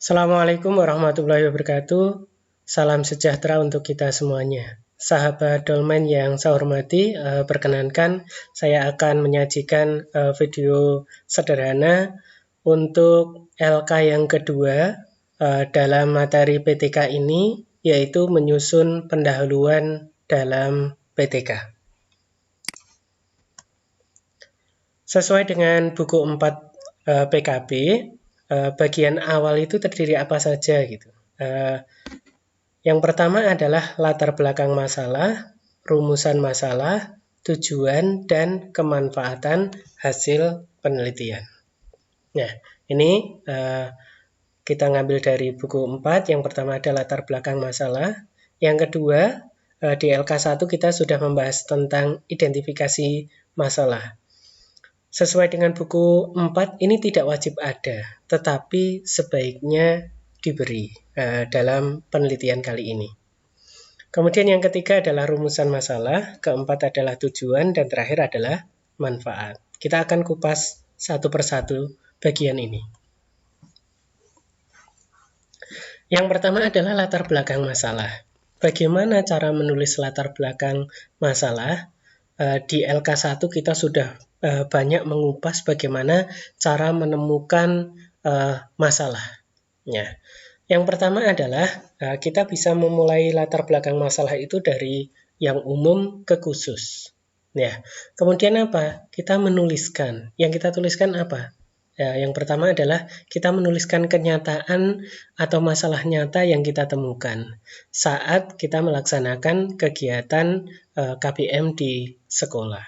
Assalamualaikum warahmatullahi wabarakatuh. Salam sejahtera untuk kita semuanya. Sahabat Dolmen yang saya hormati, perkenankan saya akan menyajikan video sederhana untuk LK yang kedua dalam materi PTK ini, yaitu menyusun pendahuluan dalam PTK. Sesuai dengan buku 4 PKB, bagian awal itu terdiri apa saja gitu. Yang pertama adalah latar belakang masalah, rumusan masalah, tujuan, dan kemanfaatan hasil penelitian. Nah, ini kita ngambil dari buku 4. Yang pertama ada latar belakang masalah. Yang kedua, di LK1 kita sudah membahas tentang identifikasi masalah. Sesuai dengan buku 4, ini tidak wajib ada, tetapi sebaiknya diberi dalam penelitian kali ini. Kemudian yang ketiga adalah rumusan masalah, keempat adalah tujuan, dan terakhir adalah manfaat. Kita akan kupas satu persatu bagian ini. Yang pertama adalah latar belakang masalah. Bagaimana cara menulis latar belakang masalah? Di LK1 kita sudah banyak mengupas bagaimana cara menemukan masalah. Ya. Yang pertama adalah kita bisa memulai latar belakang masalah itu dari yang umum ke khusus. Ya. Kemudian apa? Kita menuliskan. Yang kita tuliskan apa? Yang pertama adalah kita menuliskan kenyataan atau masalah nyata yang kita temukan saat kita melaksanakan kegiatan KBM di sekolah.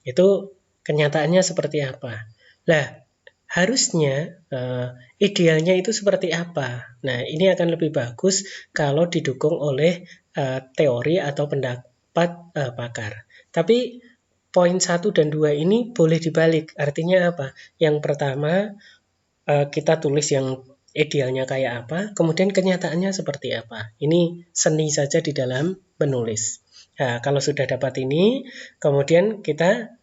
Itu kenyataannya seperti apa? Nah, harusnya idealnya itu seperti apa? Nah, ini akan lebih bagus kalau didukung oleh teori atau pendapat pakar. Tapi poin 1 dan 2 ini boleh dibalik. Artinya apa? Yang pertama, kita tulis yang idealnya kayak apa, kemudian kenyataannya seperti apa. Ini seni saja di dalam menulis. Nah, kalau sudah dapat ini, kemudian kita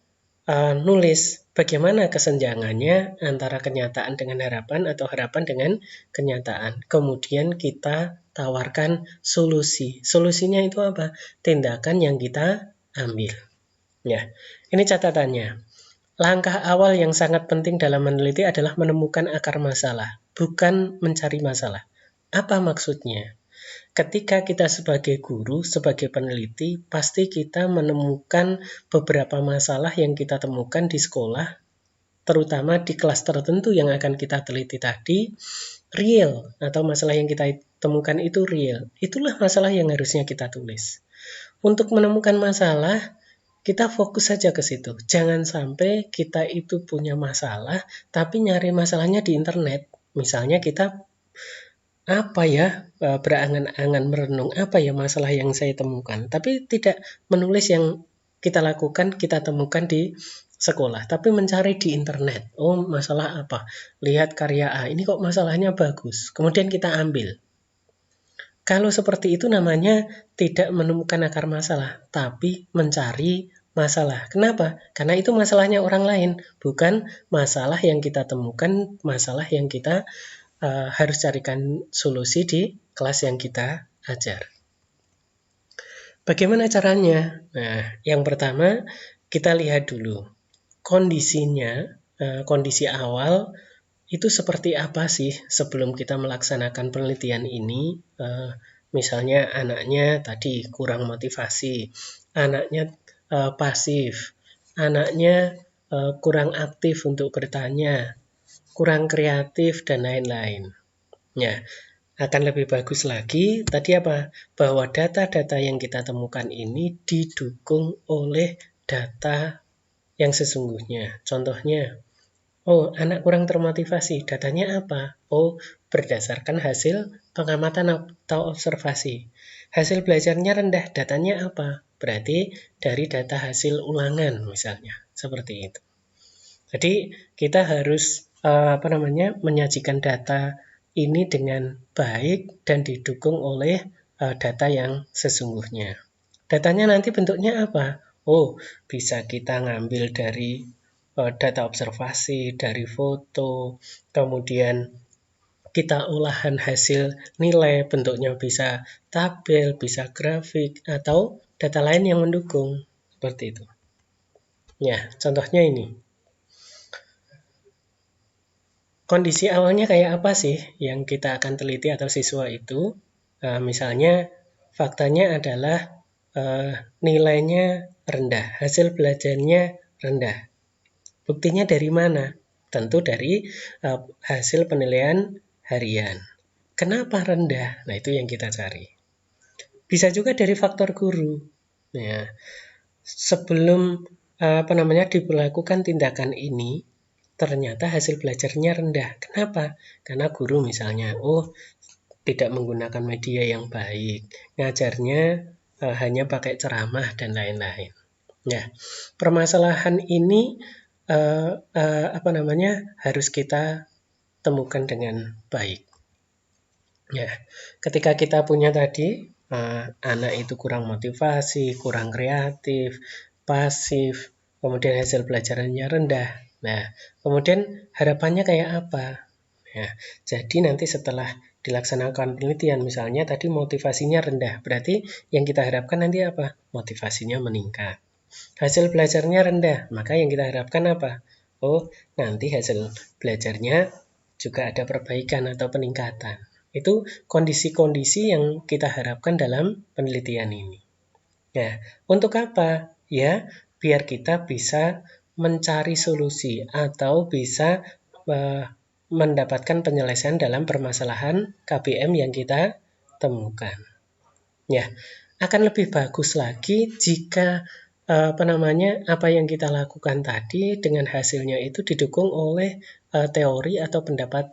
nulis bagaimana kesenjangannya antara kenyataan dengan harapan atau harapan dengan kenyataan. Kemudian kita tawarkan solusi. Solusinya itu apa? Tindakan yang kita ambil. Ya, ini catatannya. Langkah awal yang sangat penting dalam meneliti adalah menemukan akar masalah, bukan mencari masalah. Apa maksudnya? Ketika kita sebagai guru, sebagai peneliti, pasti kita menemukan beberapa masalah yang kita temukan di sekolah, terutama di kelas tertentu yang akan kita teliti tadi, real, atau masalah yang kita temukan itu real. Itulah masalah yang harusnya kita tulis. Untuk menemukan masalah, kita fokus saja ke situ. Jangan sampai kita itu punya masalah, tapi nyari masalahnya di internet. Misalnya kita berangan-angan merenung, apa ya masalah yang saya temukan. Tapi tidak menulis yang kita lakukan, kita temukan di sekolah. Tapi mencari di internet. Oh, masalah apa? Lihat karya A, ini kok masalahnya bagus. Kemudian kita ambil. Kalau seperti itu namanya tidak menemukan akar masalah, tapi mencari masalah. Kenapa? Karena itu masalahnya orang lain, bukan masalah yang kita temukan, masalah yang kita harus carikan solusi di kelas yang kita ajar. Bagaimana caranya? Nah, yang pertama kita lihat dulu kondisinya, kondisi awal itu seperti apa sih sebelum kita melaksanakan penelitian ini. Misalnya anaknya tadi kurang motivasi, anaknya pasif, anaknya kurang aktif untuk bertanya, kurang kreatif, dan lain-lain. Ya, akan lebih bagus lagi tadi apa? Bahwa data-data yang kita temukan ini didukung oleh data yang sesungguhnya. Contohnya, oh, anak kurang termotivasi. Datanya apa? Oh, berdasarkan hasil pengamatan atau observasi. Hasil belajarnya rendah. Datanya apa? Berarti dari data hasil ulangan misalnya. Seperti itu. Jadi kita harus menyajikan data ini dengan baik dan didukung oleh data yang sesungguhnya. Datanya nanti bentuknya apa? Oh, bisa kita ngambil dari data observasi, dari foto, kemudian kita olahan hasil nilai, bentuknya bisa tabel, bisa grafik, atau data lain yang mendukung. Seperti itu. Ya, contohnya ini. Kondisi awalnya kayak apa sih yang kita akan teliti atau siswa itu? Misalnya, faktanya adalah nilainya rendah, hasil belajarnya rendah. Buktinya dari mana? Tentu dari hasil penilaian harian. Kenapa rendah? Nah, itu yang kita cari. Bisa juga dari faktor guru. Ya, sebelum diberlakukan tindakan ini, ternyata hasil belajarnya rendah. Kenapa? Karena guru misalnya, tidak menggunakan media yang baik, ngajarnya hanya pakai ceramah dan lain-lain. Ya, permasalahan ini harus kita temukan dengan baik. Ya, ketika kita punya tadi anak itu kurang motivasi, kurang kreatif, pasif, kemudian hasil pelajarannya rendah. Nah, kemudian harapannya kayak apa? Ya, jadi nanti setelah dilaksanakan penelitian, misalnya tadi motivasinya rendah, berarti yang kita harapkan nanti apa? Motivasinya meningkat. Hasil belajarnya rendah, maka yang kita harapkan apa? Nanti hasil belajarnya juga ada perbaikan atau peningkatan. Itu kondisi-kondisi yang kita harapkan dalam penelitian ini. Ya, untuk apa? Ya, biar kita bisa mencari solusi atau bisa mendapatkan penyelesaian dalam permasalahan KBM yang kita temukan. Ya, akan lebih bagus lagi jika apa yang kita lakukan tadi dengan hasilnya itu didukung oleh teori atau pendapat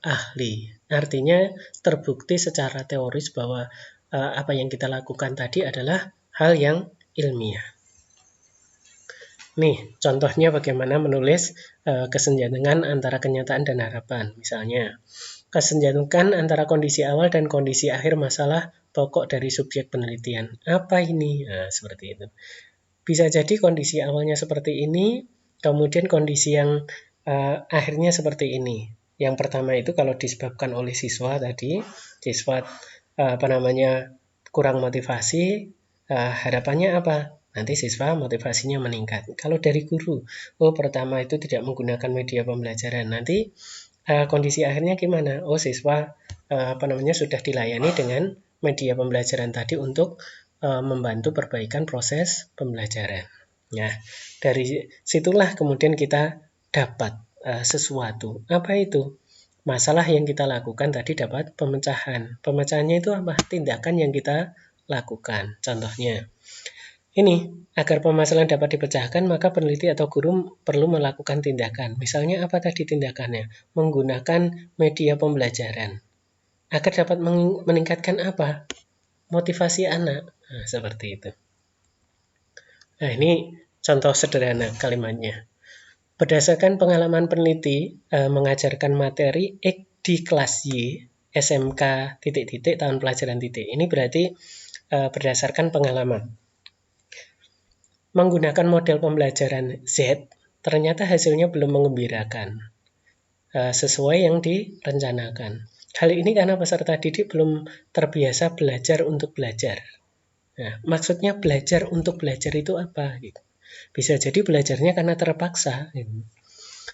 ahli. Artinya terbukti secara teoris bahwa apa yang kita lakukan tadi adalah hal yang ilmiah. Nih, contohnya bagaimana menulis kesenjangan antara kenyataan dan harapan. Misalnya, kesenjangan antara kondisi awal dan kondisi akhir masalah pokok dari subjek penelitian. Apa ini? Nah, seperti itu. Bisa jadi kondisi awalnya seperti ini, kemudian kondisi yang akhirnya seperti ini. Yang pertama itu kalau disebabkan oleh siswa tadi, siswa kurang motivasi, harapannya apa? Nanti siswa motivasinya meningkat. Kalau dari guru, pertama itu tidak menggunakan media pembelajaran. Nanti kondisi akhirnya gimana? Siswa sudah dilayani dengan media pembelajaran tadi untuk membantu perbaikan proses pembelajaran. Nah, dari situlah kemudian kita dapat sesuatu. Apa itu? Masalah yang kita lakukan tadi dapat pemecahan. Pemecahannya itu apa? Tindakan yang kita lakukan. Contohnya, ini, agar permasalahan dapat dipecahkan, maka peneliti atau guru perlu melakukan tindakan. Misalnya apa tadi tindakannya? Menggunakan media pembelajaran. Agar dapat meningkatkan apa? Motivasi anak. Nah, seperti itu. Nah, ini contoh sederhana kalimatnya. Berdasarkan pengalaman peneliti mengajarkan materi X di kelas Y, SMK ... tahun pelajaran ... Ini berarti berdasarkan pengalaman. Menggunakan model pembelajaran Z, ternyata hasilnya belum mengembirakan, sesuai yang direncanakan. Hal ini karena peserta didik belum terbiasa belajar untuk belajar. Nah, maksudnya belajar untuk belajar itu apa? Bisa jadi belajarnya karena terpaksa.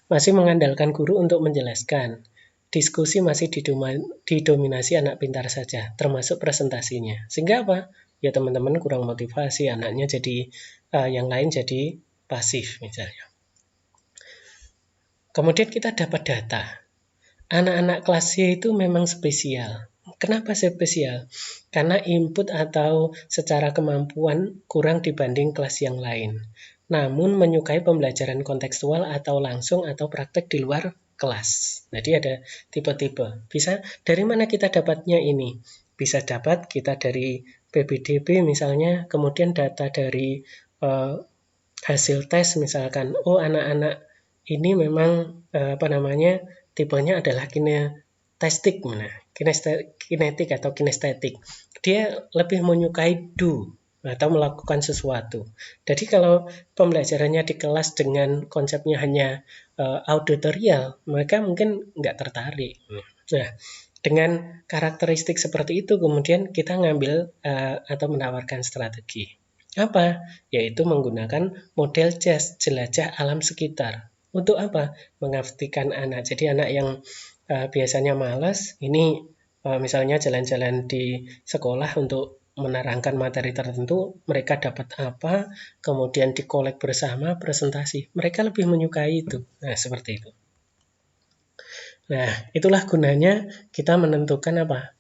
Masih mengandalkan guru untuk menjelaskan. Diskusi masih didominasi anak pintar saja, termasuk presentasinya. Sehingga apa? Ya teman-teman kurang motivasi, anaknya jadi yang lain jadi pasif misalnya. Kemudian kita dapat data. Anak-anak kelas Y itu memang spesial. Kenapa spesial? Karena input atau secara kemampuan kurang dibanding kelas yang lain. Namun menyukai pembelajaran kontekstual atau langsung atau praktek di luar kelas. Jadi ada tipe-tipe. Bisa dari mana kita dapatnya ini? Bisa dapat kita dari PBDB misalnya, kemudian data dari hasil tes misalkan. Anak-anak ini memang tipenya adalah kinetik atau kinestetik. Dia lebih menyukai do atau melakukan sesuatu. Jadi kalau pembelajarannya di kelas dengan konsepnya hanya auditorial, mereka mungkin nggak tertarik. Nah, dengan karakteristik seperti itu kemudian kita ngambil atau menawarkan strategi. Apa? Yaitu menggunakan model JAS, jelajah alam sekitar. Untuk apa? Mengaktifkan anak. Jadi anak yang biasanya malas, ini misalnya jalan-jalan di sekolah untuk menerangkan materi tertentu, mereka dapat apa, kemudian dikolek bersama, presentasi. Mereka lebih menyukai itu. Nah, seperti itu. Nah, itulah gunanya kita menentukan apa?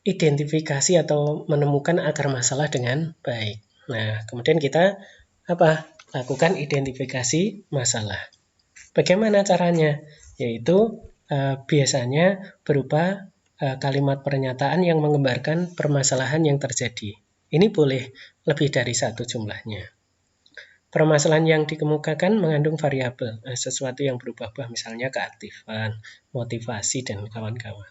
Identifikasi atau menemukan akar masalah dengan baik. Nah, kemudian kita apa? Lakukan identifikasi masalah. Bagaimana caranya? Yaitu biasanya berupa kalimat pernyataan yang menggambarkan permasalahan yang terjadi. Ini boleh lebih dari satu jumlahnya. Permasalahan yang dikemukakan mengandung variabel, sesuatu yang berubah-ubah, misalnya keaktifan, motivasi, dan kawan-kawan.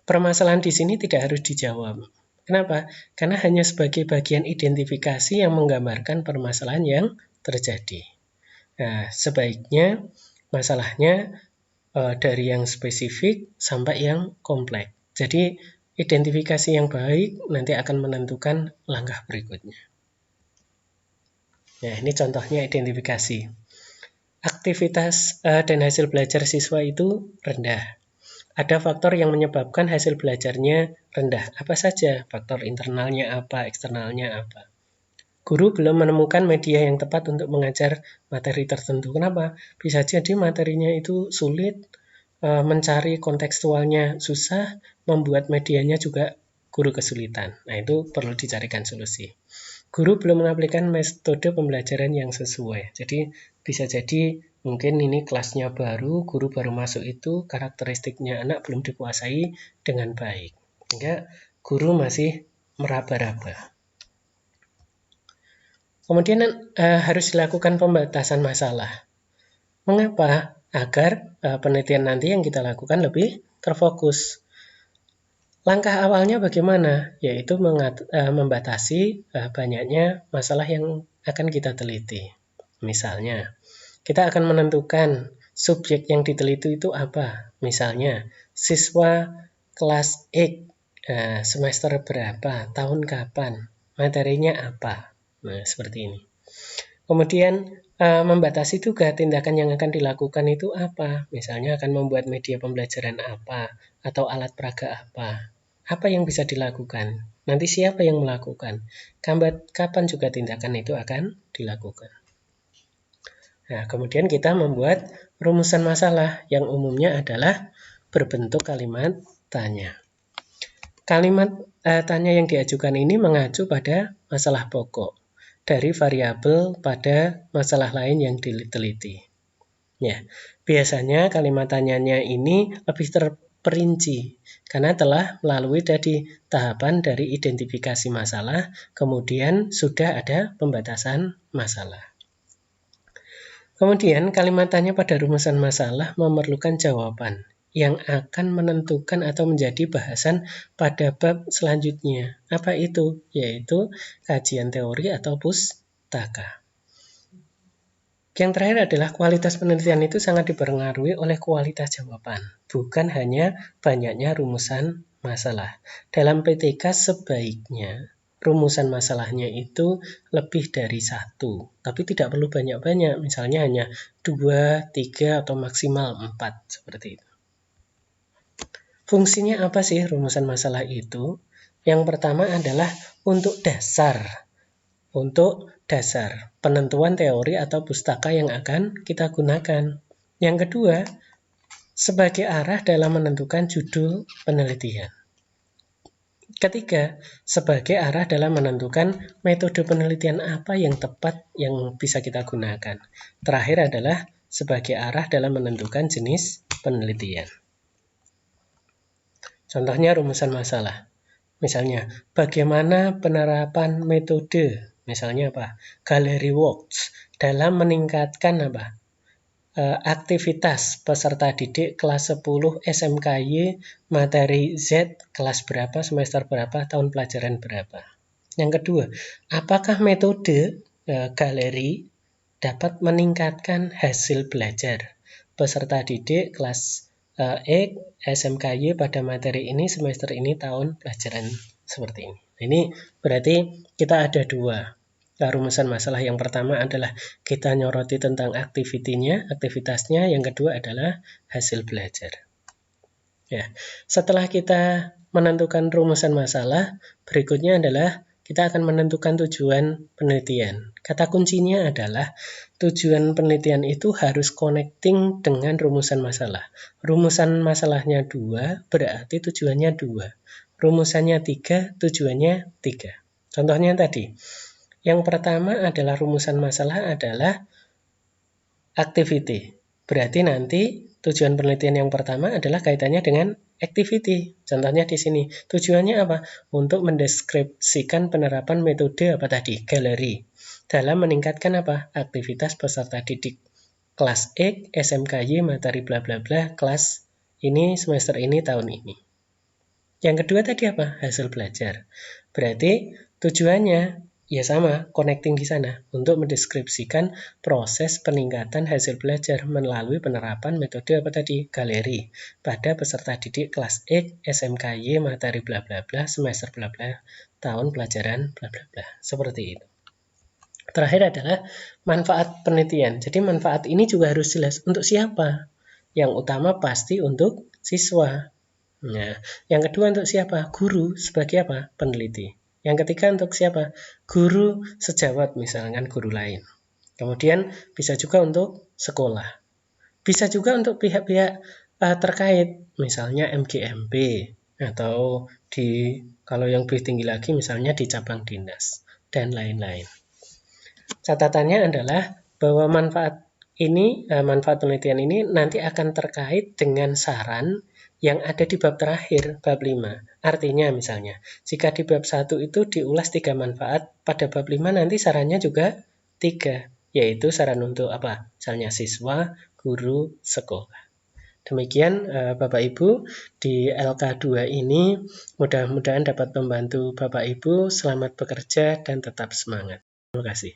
Permasalahan di sini tidak harus dijawab. Kenapa? Karena hanya sebagai bagian identifikasi yang menggambarkan permasalahan yang terjadi. Nah, sebaiknya masalahnya dari yang spesifik sampai yang kompleks. Jadi, identifikasi yang baik nanti akan menentukan langkah berikutnya. Nah, ini contohnya identifikasi. Aktivitas dan hasil belajar siswa itu rendah. Ada faktor yang menyebabkan hasil belajarnya rendah. Apa saja? Faktor internalnya apa, eksternalnya apa. Guru belum menemukan media yang tepat untuk mengajar materi tertentu. Kenapa? Bisa jadi materinya itu sulit, mencari kontekstualnya susah, membuat medianya juga guru kesulitan. Nah, itu perlu dicarikan solusi. Guru belum mengaplikasikan metode pembelajaran yang sesuai. Jadi, bisa jadi mungkin ini kelasnya baru, guru baru masuk itu, karakteristiknya anak belum dikuasai dengan baik. Sehingga guru masih meraba-raba. Kemudian harus dilakukan pembatasan masalah. Mengapa? Agar penelitian nanti yang kita lakukan lebih terfokus. Langkah awalnya bagaimana? Yaitu membatasi banyaknya masalah yang akan kita teliti. Misalnya, kita akan menentukan subjek yang diteliti itu apa. Misalnya, siswa kelas X, semester berapa, tahun kapan, materinya apa. Nah, seperti ini. Kemudian, membatasi juga tindakan yang akan dilakukan itu apa. Misalnya akan membuat media pembelajaran apa, atau alat peraga apa. Apa yang bisa dilakukan? Nanti siapa yang melakukan? Kapan juga tindakan itu akan dilakukan? Nah, kemudian kita membuat rumusan masalah yang umumnya adalah berbentuk kalimat tanya. Kalimat tanya yang diajukan ini mengacu pada masalah pokok dari variabel pada masalah lain yang diteliti. Ya, biasanya kalimat tanyanya ini lebih terperinci karena telah melalui dari tahapan dari identifikasi masalah, kemudian sudah ada pembatasan masalah. Kemudian kalimat tanya pada rumusan masalah memerlukan jawaban yang akan menentukan atau menjadi bahasan pada bab selanjutnya. Apa itu? Yaitu kajian teori atau pustaka. Yang terakhir adalah kualitas penelitian itu sangat dipengaruhi oleh kualitas jawaban, bukan hanya banyaknya rumusan masalah. Dalam PTK sebaiknya rumusan masalahnya itu lebih dari satu, tapi tidak perlu banyak-banyak, misalnya hanya 2, 3, atau maksimal 4, seperti itu. Fungsinya apa sih rumusan masalah itu? Yang pertama adalah untuk dasar penentuan teori atau pustaka yang akan kita gunakan. Yang kedua, sebagai arah dalam menentukan judul penelitian. Ketiga, sebagai arah dalam menentukan metode penelitian apa yang tepat yang bisa kita gunakan. Terakhir adalah sebagai arah dalam menentukan jenis penelitian. Contohnya rumusan masalah. Misalnya, bagaimana penerapan metode, misalnya apa? Gallery Works dalam meningkatkan apa? Aktivitas peserta didik kelas 10 SMKY materi Z kelas berapa, semester berapa, tahun pelajaran berapa. Yang kedua, apakah metode galeri dapat meningkatkan hasil belajar peserta didik kelas E SMKY pada materi ini semester ini tahun pelajaran seperti ini. Ini berarti kita ada dua rumusan masalah. Yang pertama adalah kita nyoroti tentang aktivitasnya, yang kedua adalah hasil belajar. Ya, setelah kita menentukan rumusan masalah, berikutnya adalah kita akan menentukan tujuan penelitian. Kata kuncinya adalah tujuan penelitian itu harus connecting dengan rumusan masalah. Rumusan masalahnya 2, berarti tujuannya 2. Rumusannya 3, tujuannya 3. Contohnya tadi, yang pertama adalah rumusan masalah adalah activity. Berarti nanti tujuan penelitian yang pertama adalah kaitannya dengan activity. Contohnya di sini, tujuannya apa? Untuk mendeskripsikan penerapan metode apa tadi? Galeri. Dalam meningkatkan apa? Aktivitas peserta didik kelas E, SMKY, materi bla bla bla, kelas ini, semester ini, tahun ini. Yang kedua tadi apa? Hasil belajar. Berarti tujuannya ya sama, connecting di sana untuk mendeskripsikan proses peningkatan hasil belajar melalui penerapan metode apa tadi? Galeri pada peserta didik kelas E, SMKY, materi bla bla bla, semester bla bla, tahun pelajaran bla bla bla. Seperti itu. Terakhir adalah manfaat penelitian. Jadi manfaat ini juga harus jelas untuk siapa. Yang utama pasti untuk siswa. Nah, yang kedua untuk siapa? Guru sebagai apa? Peneliti. Yang ketiga untuk siapa? Guru sejawat, misalkan guru lain. Kemudian bisa juga untuk sekolah. Bisa juga untuk pihak-pihak terkait, misalnya MGMP atau kalau yang lebih tinggi lagi misalnya di cabang dinas dan lain-lain. Catatannya adalah bahwa manfaat penelitian ini nanti akan terkait dengan saran yang ada di bab terakhir, bab 5. Artinya misalnya, jika di bab 1 itu diulas 3 manfaat, pada bab 5 nanti sarannya juga 3, yaitu saran untuk apa? Misalnya siswa, guru, sekolah. Demikian Bapak Ibu, di LK2 ini mudah-mudahan dapat membantu Bapak Ibu. Selamat bekerja dan tetap semangat. Terima kasih.